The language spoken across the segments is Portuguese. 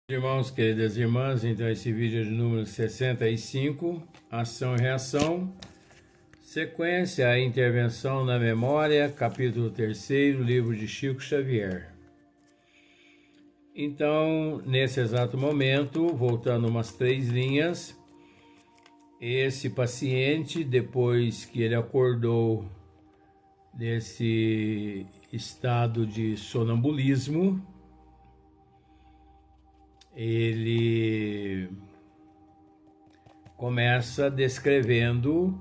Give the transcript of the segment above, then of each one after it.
Irmãos, queridas irmãs, então esse vídeo é de número 65, ação e reação, sequência, a intervenção na memória, capítulo 3º, livro de Chico Xavier. Então, nesse exato momento, voltando umas 3 linhas, esse paciente, depois que ele acordou desse estado de sonambulismo, ele começa descrevendo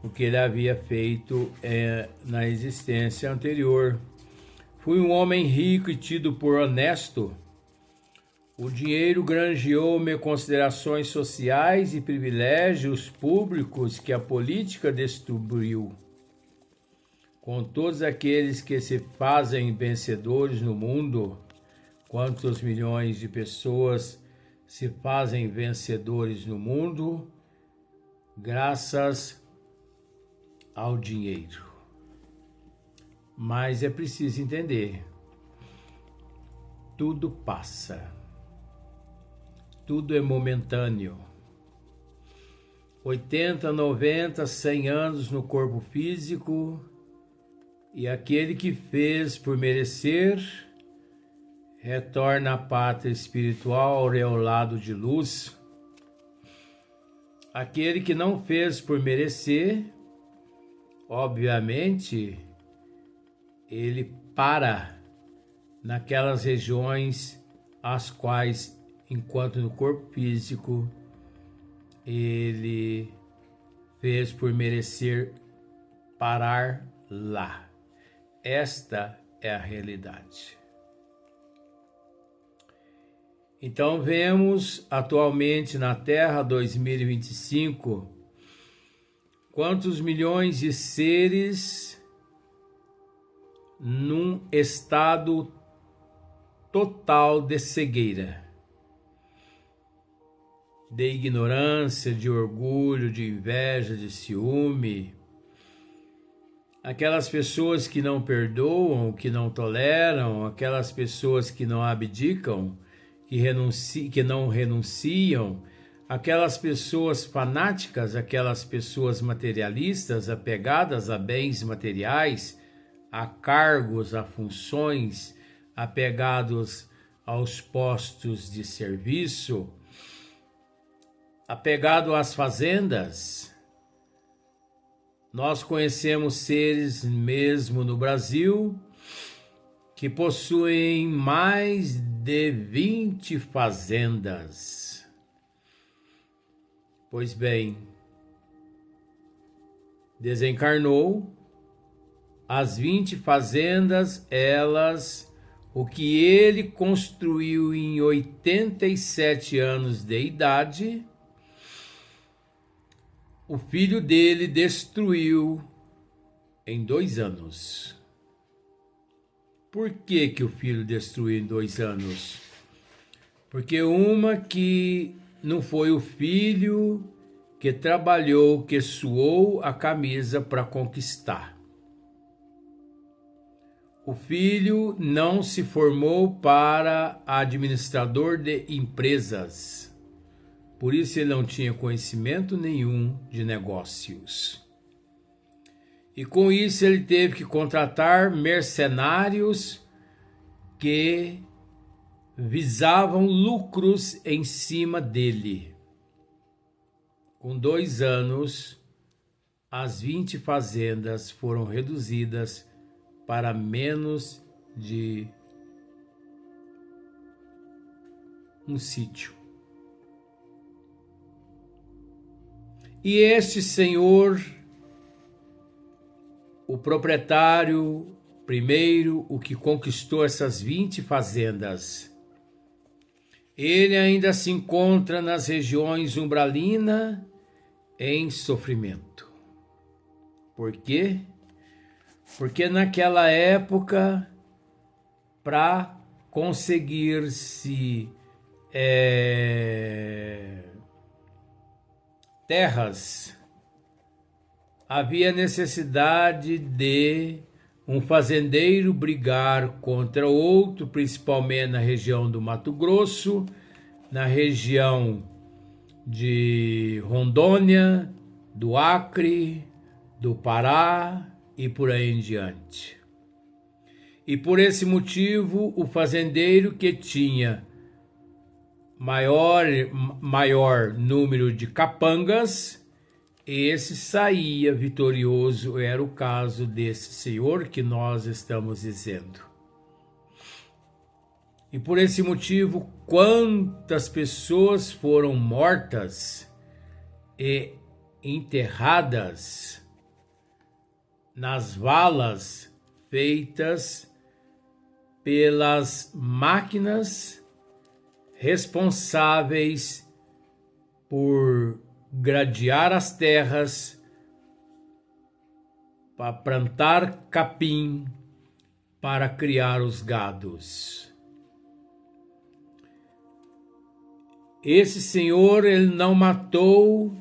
o que ele havia feito na existência anterior. Fui um homem rico e tido por honesto. O dinheiro granjeou-me considerações sociais e privilégios públicos que a política destruiu. Com todos aqueles que se fazem vencedores no mundo, quantos milhões de pessoas se fazem vencedores no mundo graças ao dinheiro. Mas é preciso entender, tudo passa, tudo é momentâneo. 80, 90, 100 anos no corpo físico, e aquele que fez por merecer retorna à pátria espiritual aureolado de luz. Aquele que não fez por merecer, obviamente, ele para naquelas regiões as quais, enquanto no corpo físico, ele fez por merecer parar lá. Esta é a realidade. Então vemos atualmente na Terra 2025 quantos milhões de seres num estado total de cegueira, de ignorância, de orgulho, de inveja, de ciúme. Aquelas pessoas que não perdoam, que não toleram, aquelas pessoas que não abdicam, que não renunciam, aquelas pessoas fanáticas, aquelas pessoas materialistas, apegadas a bens materiais, a cargos, a funções, apegados aos postos de serviço, apegado às fazendas. Nós conhecemos seres mesmo no Brasil que possuem mais de 20 fazendas. Pois bem, desencarnou, as 20 fazendas, o que ele construiu em 87 anos de idade, o filho dele destruiu em 2 anos. Por que o filho destruiu em 2 anos? Porque uma que não foi o filho que trabalhou, que suou a camisa para conquistar. O filho não se formou para administrador de empresas. Por isso ele não tinha conhecimento nenhum de negócios. E com isso ele teve que contratar mercenários que visavam lucros em cima dele. Com 2 anos, as 20 fazendas foram reduzidas para menos de um sítio. E este senhor, o proprietário, primeiro, o que conquistou essas 20 fazendas, ele ainda se encontra nas regiões umbralina em sofrimento. Por quê? Porque naquela época, para conseguir-se terras, havia necessidade de um fazendeiro brigar contra outro, principalmente na região do Mato Grosso, na região de Rondônia, do Acre, do Pará e por aí em diante. E por esse motivo, o fazendeiro que tinha maior número de capangas, esse saía vitorioso. Era o caso desse senhor que nós estamos dizendo. E por esse motivo, quantas pessoas foram mortas e enterradas nas valas feitas pelas máquinas responsáveis por gradear as terras, para plantar capim, para criar os gados. Esse senhor, ele não matou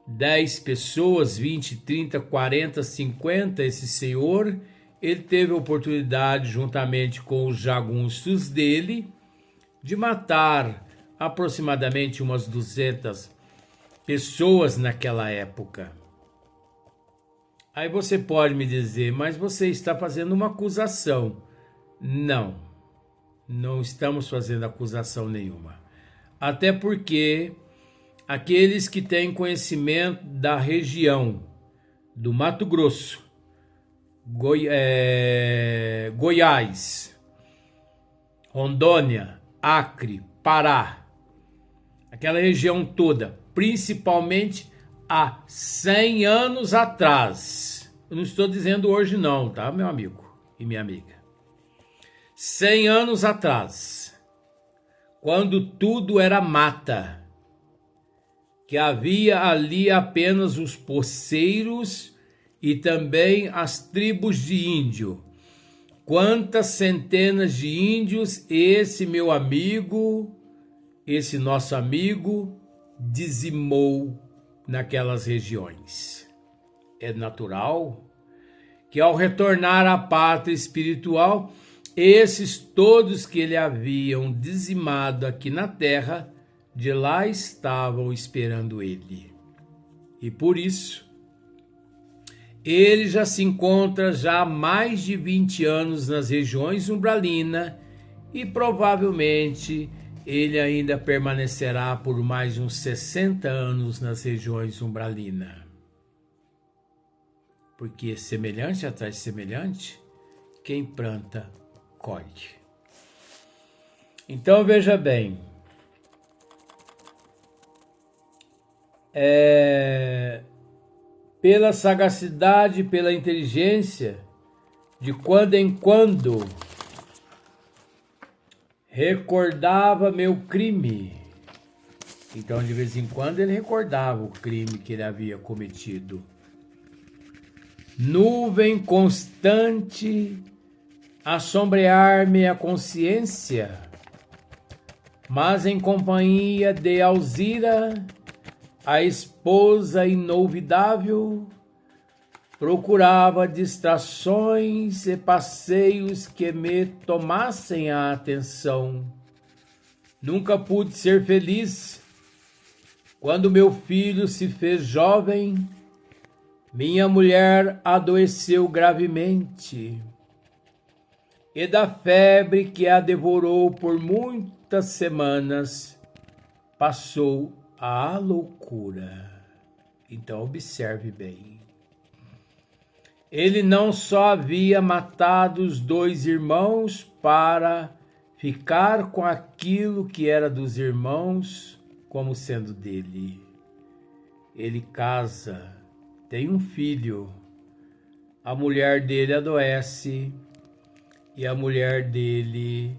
10 pessoas, 20, 30, 40, 50. Esse senhor, ele teve a oportunidade, juntamente com os jagunços dele, de matar aproximadamente umas 200 pessoas naquela época. Aí você pode me dizer, mas você está fazendo uma acusação. Não, não estamos fazendo acusação nenhuma. Até porque aqueles que têm conhecimento da região do Mato Grosso, Goiás, Rondônia, Acre, Pará, aquela região toda, principalmente há 100 anos atrás. Eu não estou dizendo hoje não, tá, meu amigo e minha amiga? 100 anos atrás, quando tudo era mata, que havia ali apenas os poceiros e também as tribos de índio. Quantas centenas de índios esse meu amigo, esse nosso amigo, dizimou naquelas regiões. É natural que ao retornar à pátria espiritual, esses todos que ele haviam dizimado aqui na terra, de lá estavam esperando ele. E por isso, ele já se encontra já há mais de 20 anos nas regiões umbralinas e provavelmente ele ainda permanecerá por mais uns 60 anos nas regiões umbralinas. Porque semelhante atrás de semelhante, quem planta, colhe. Então veja bem, pela sagacidade, pela inteligência, de quando em quando recordava meu crime. Então, de vez em quando, ele recordava o crime que ele havia cometido. Nuvem constante a sombrear-me a consciência, mas em companhia de Alzira, a esposa inolvidável, procurava distrações e passeios que me tomassem a atenção. Nunca pude ser feliz. Quando meu filho se fez jovem, minha mulher adoeceu gravemente, e da febre que a devorou por muitas semanas, passou à loucura. Então observe bem. Ele não só havia matado os 2 irmãos para ficar com aquilo que era dos irmãos como sendo dele. Ele casa, tem um filho, a mulher dele adoece e a mulher dele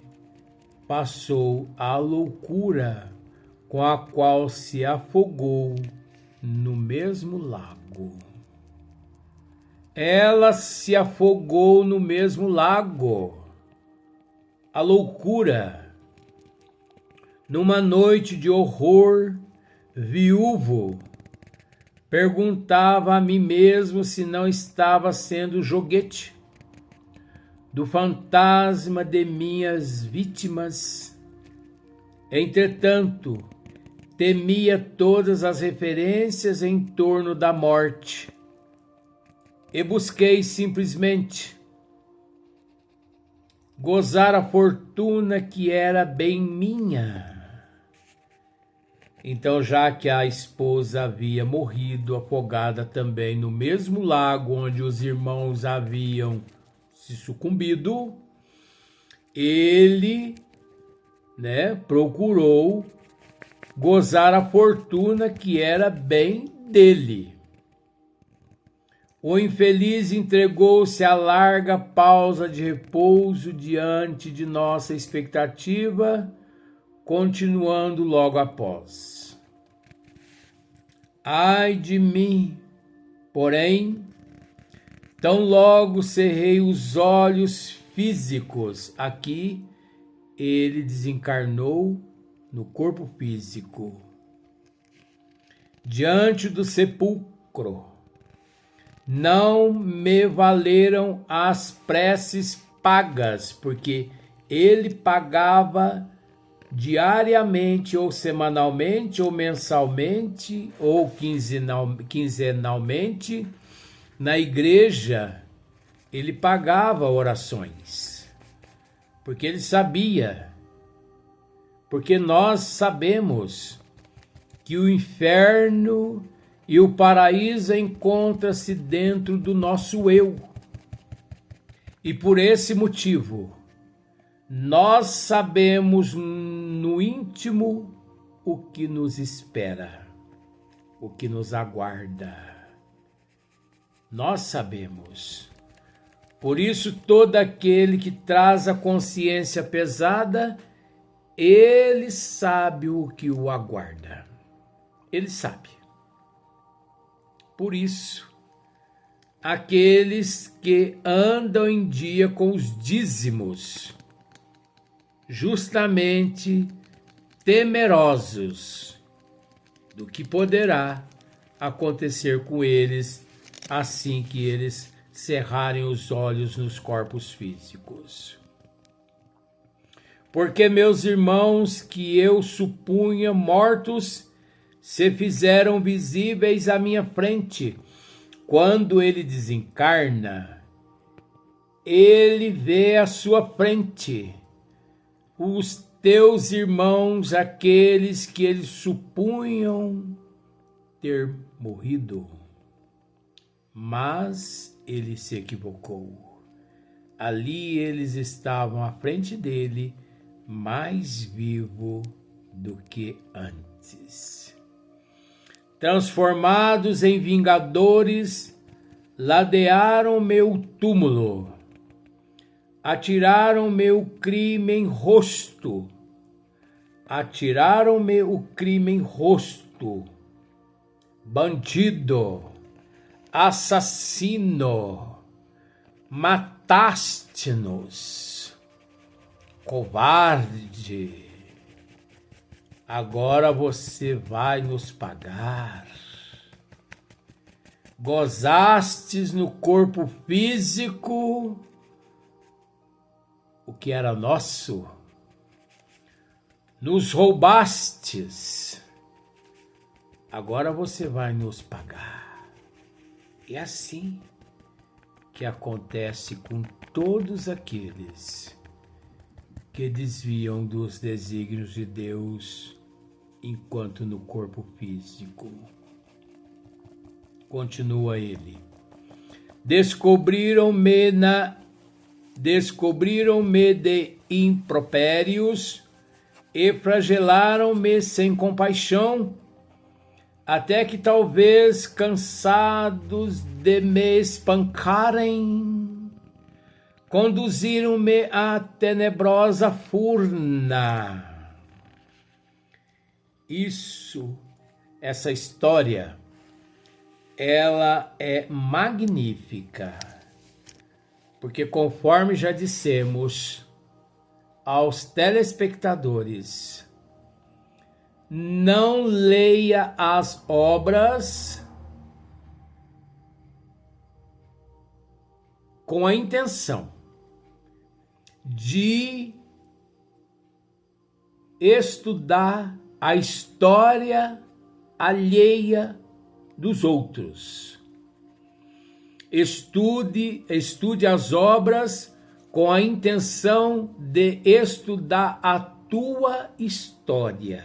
passou à loucura, com a qual se afogou no mesmo lago. Ela se afogou no mesmo lago. A loucura. Numa noite de horror, viúvo, perguntava a mim mesmo se não estava sendo joguete do fantasma de minhas vítimas, Entretanto, temia todas as referências em torno da morte e busquei simplesmente gozar a fortuna que era bem minha. Então, já que a esposa havia morrido afogada também no mesmo lago onde os irmãos haviam se sucumbido, ele, procurou gozar a fortuna que era bem dele. O infeliz entregou-se à larga pausa de repouso diante de nossa expectativa, continuando logo após. Ai de mim, porém, tão logo cerrei os olhos físicos. Aqui ele desencarnou no corpo físico. Diante do sepulcro, não me valeram as preces pagas, porque ele pagava diariamente, ou semanalmente, ou mensalmente, ou quinzenalmente, na igreja, ele pagava orações, porque ele sabia, porque nós sabemos que o inferno e o paraíso encontram-se dentro do nosso eu. E por esse motivo, nós sabemos no íntimo o que nos espera, o que nos aguarda. Nós sabemos. Por isso, todo aquele que traz a consciência pesada, ele sabe o que o aguarda. Ele sabe. Por isso, aqueles que andam em dia com os dízimos, justamente temerosos do que poderá acontecer com eles assim que eles cerrarem os olhos nos corpos físicos. Porque meus irmãos que eu supunha mortos se fizeram visíveis à minha frente. Quando ele desencarna, ele vê à sua frente os teus irmãos, aqueles que eles supunham ter morrido. Mas ele se equivocou. Ali eles estavam à frente dele, mais vivo do que antes. Transformados em vingadores, ladearam meu túmulo, atiraram meu crime em rosto, bandido, assassino, mataste-nos, covarde. Agora você vai nos pagar. Gozastes no corpo físico o que era nosso, nos roubastes. Agora você vai nos pagar. É assim que acontece com todos aqueles que desviam dos desígnios de Deus enquanto no corpo físico. Continua ele. Descobriram-me de impropérios e flagelaram-me sem compaixão, até que talvez cansados de me espancarem, conduziram-me à tenebrosa furna. Essa história, ela é magnífica, porque conforme já dissemos aos telespectadores, não leia as obras com a intenção de estudar a história alheia dos outros. Estude as obras com a intenção de estudar a tua história.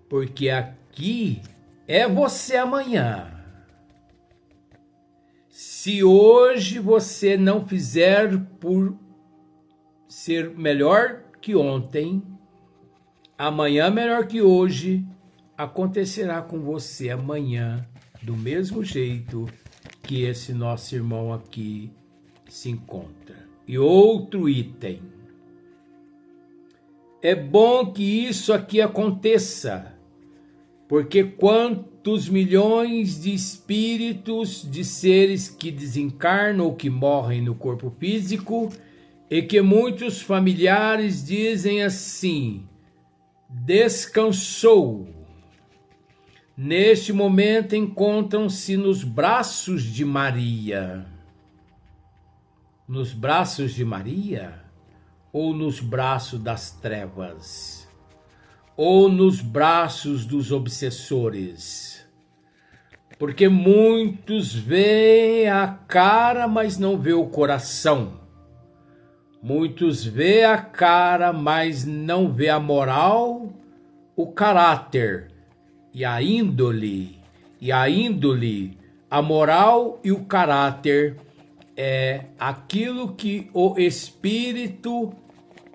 Porque aqui é você amanhã. Se hoje você não fizer por ser melhor que ontem, amanhã melhor que hoje, acontecerá com você amanhã do mesmo jeito que esse nosso irmão aqui se encontra. E outro item. É bom que isso aqui aconteça, porque quantos milhões de espíritos, de seres que desencarnam ou que morrem no corpo físico, e que muitos familiares dizem assim: descansou. Neste momento encontram-se nos braços de Maria. Nos braços de Maria? Ou nos braços das trevas? Ou nos braços dos obsessores? Porque muitos veem a cara, mas não vê o coração. Muitos vê a cara, mas não vê a moral, o caráter e a índole. E a índole, a moral e o caráter é aquilo que o espírito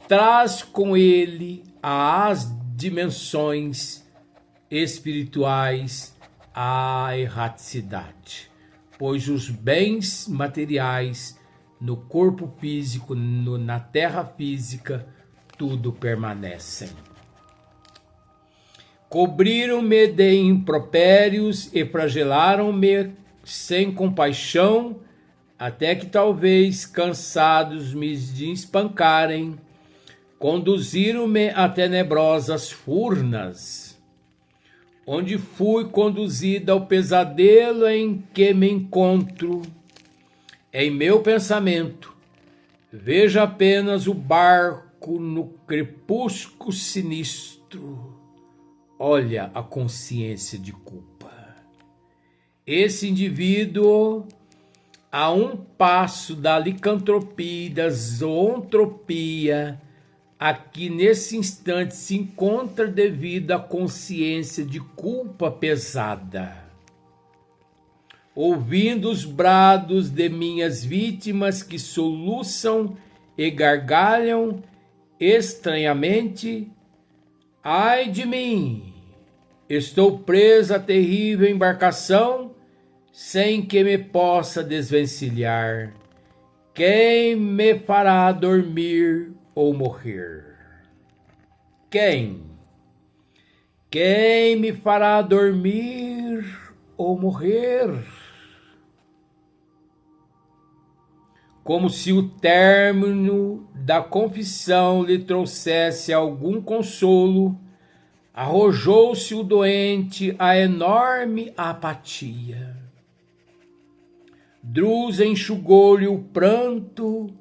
traz com ele às dimensões espirituais, à erraticidade. Pois os bens materiais no corpo físico, na terra física, tudo permanecem. Cobriram-me de impropérios e flagelaram-me sem compaixão, até que talvez, cansados me de espancarem, conduziram-me a tenebrosas furnas, onde fui conduzida ao pesadelo em que me encontro. Em meu pensamento, vejo apenas o barco no crepúsculo sinistro. Olha a consciência de culpa. Esse indivíduo, a um passo da licantropia e da zoantropia, aqui nesse instante se encontra devido à consciência de culpa pesada. Ouvindo os brados de minhas vítimas que soluçam e gargalham estranhamente, ai de mim, estou presa à terrível embarcação, sem que me possa desvencilhar. Quem me fará dormir ou morrer? Quem? Quem me fará dormir ou morrer? Como se o término da confissão lhe trouxesse algum consolo, arrojou-se o doente à enorme apatia. Drus enxugou-lhe o pranto,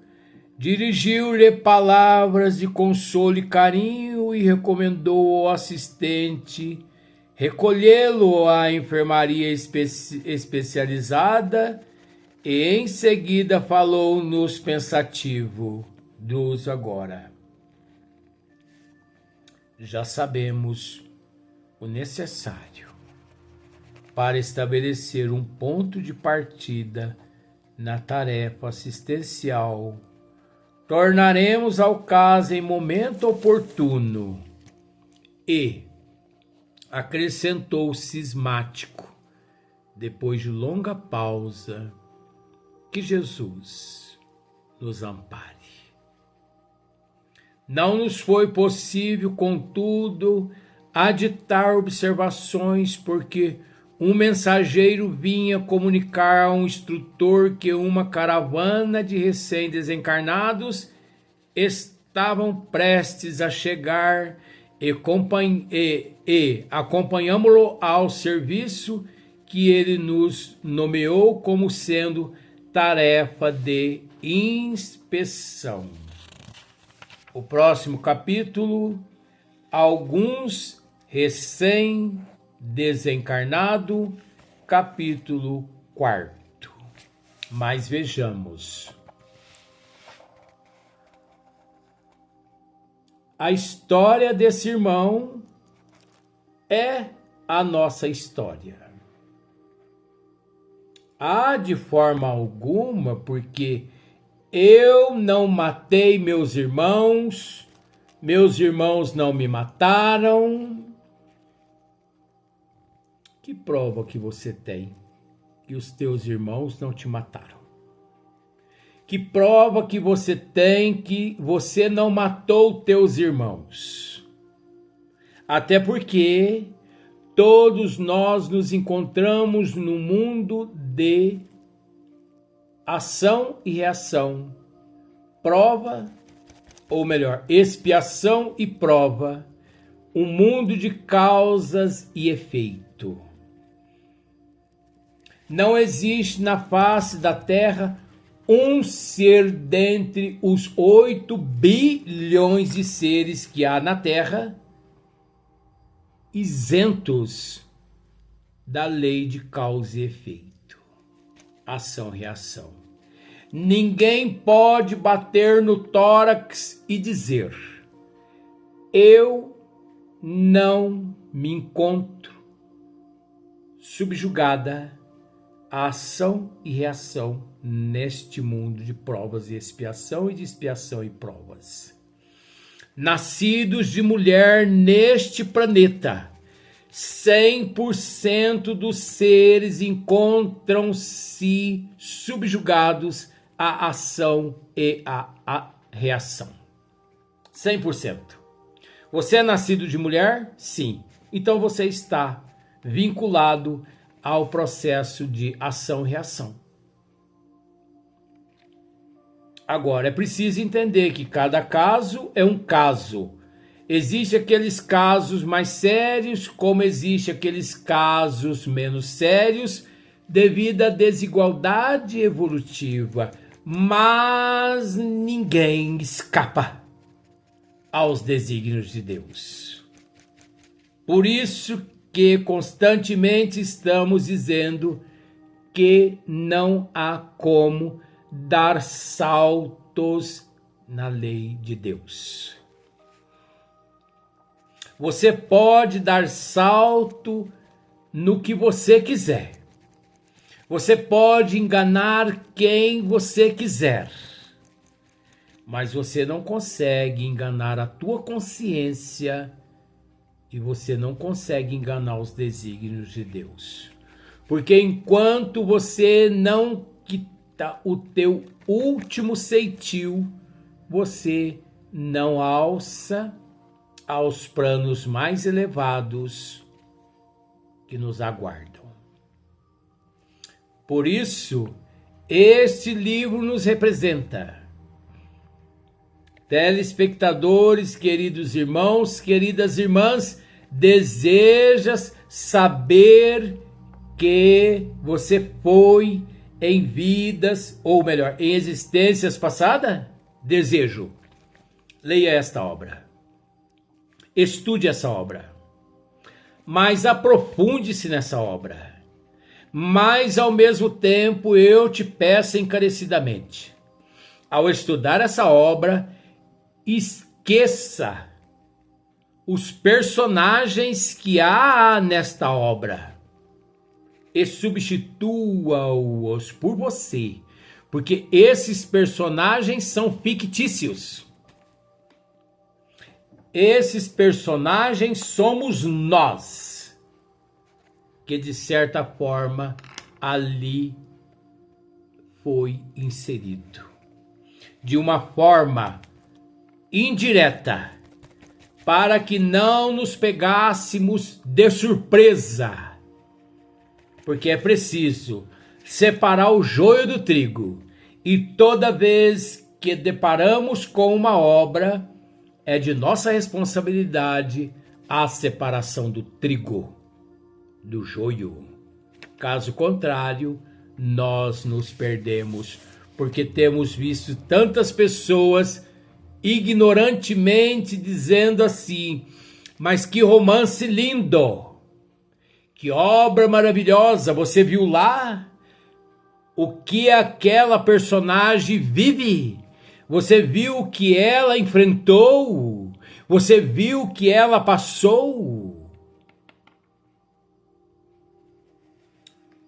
dirigiu-lhe palavras de consolo e carinho e recomendou ao assistente recolhê-lo à enfermaria especializada e em seguida falou-nos pensativo: Drus, agora já sabemos o necessário para estabelecer um ponto de partida na tarefa assistencial. Tornaremos ao caso em momento oportuno. E acrescentou cismático, depois de longa pausa, que Jesus nos ampare. Não nos foi possível, contudo, aditar observações, porque um mensageiro vinha comunicar a um instrutor que uma caravana de recém-desencarnados estavam prestes a chegar e acompanhamos-lo ao serviço que ele nos nomeou como sendo tarefa de inspeção. O próximo capítulo Alguns recém-desencarnado, capítulo 4. Mas vejamos. A história desse irmão é a nossa história. De forma alguma, porque eu não matei meus irmãos não me mataram. Que prova que você tem que os teus irmãos não te mataram? Que prova que você tem que você não matou teus irmãos? Até porque todos nós nos encontramos no mundo de ação e reação, prova, ou melhor, expiação e prova, um mundo de causas e efeito. Não existe na face da Terra um ser dentre os 8 bilhões de seres que há na Terra isentos da lei de causa e efeito, ação-reação. Ninguém pode bater no tórax e dizer: eu não me encontro subjugada à ação e reação neste mundo de provas e expiação e de expiação e provas. Nascidos de mulher neste planeta, 100% dos seres encontram-se subjugados à ação e à reação. 100%. Você é nascido de mulher? Sim. Então você está vinculado ao processo de ação e reação. Agora, é preciso entender que cada caso é um caso. Existem aqueles casos mais sérios, como existem aqueles casos menos sérios, devido à desigualdade evolutiva. Mas ninguém escapa aos desígnios de Deus. Por isso que constantemente estamos dizendo que não há como dar saltos na lei de Deus. Você pode dar salto no que você quiser. Você pode enganar quem você quiser. Mas você não consegue enganar a tua consciência e você não consegue enganar os desígnios de Deus. Porque enquanto você não o teu último ceitil, você não alça aos planos mais elevados que nos aguardam. Por isso, este livro nos representa. Telespectadores, queridos irmãos, queridas irmãs, desejas saber que você foi em vidas, ou melhor, em existências passadas? Desejo. Leia esta obra. Estude essa obra. Mas aprofunde-se nessa obra. Mas, ao mesmo tempo, eu te peço encarecidamente, ao estudar essa obra, esqueça os personagens que há nesta obra e substitua-os por você, porque esses personagens são fictícios. Esses personagens somos nós, que de certa forma ali foi inserido. De uma forma indireta, para que não nos pegássemos de surpresa. Porque é preciso separar o joio do trigo. E toda vez que deparamos com uma obra, é de nossa responsabilidade a separação do trigo, do joio. Caso contrário, nós nos perdemos. Porque temos visto tantas pessoas ignorantemente dizendo assim: Mas que romance lindo! Que obra maravilhosa! Você viu lá o que aquela personagem vive? Você viu o que ela enfrentou? Você viu o que ela passou?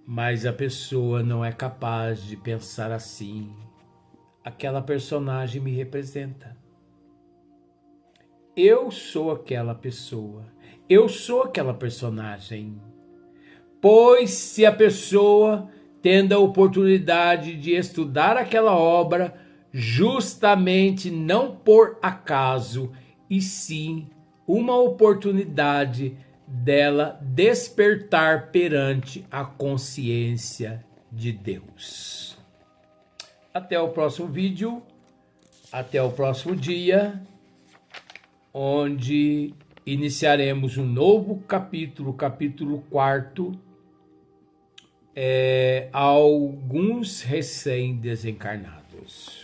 Mas a pessoa não é capaz de pensar assim. Aquela personagem me representa. Eu sou aquela pessoa. Eu sou aquela personagem. Pois se a pessoa tendo a oportunidade de estudar aquela obra, justamente não por acaso, e sim uma oportunidade dela despertar perante a consciência de Deus. Até o próximo vídeo, até o próximo dia, onde iniciaremos um novo capítulo, capítulo 4, alguns recém-desencarnados.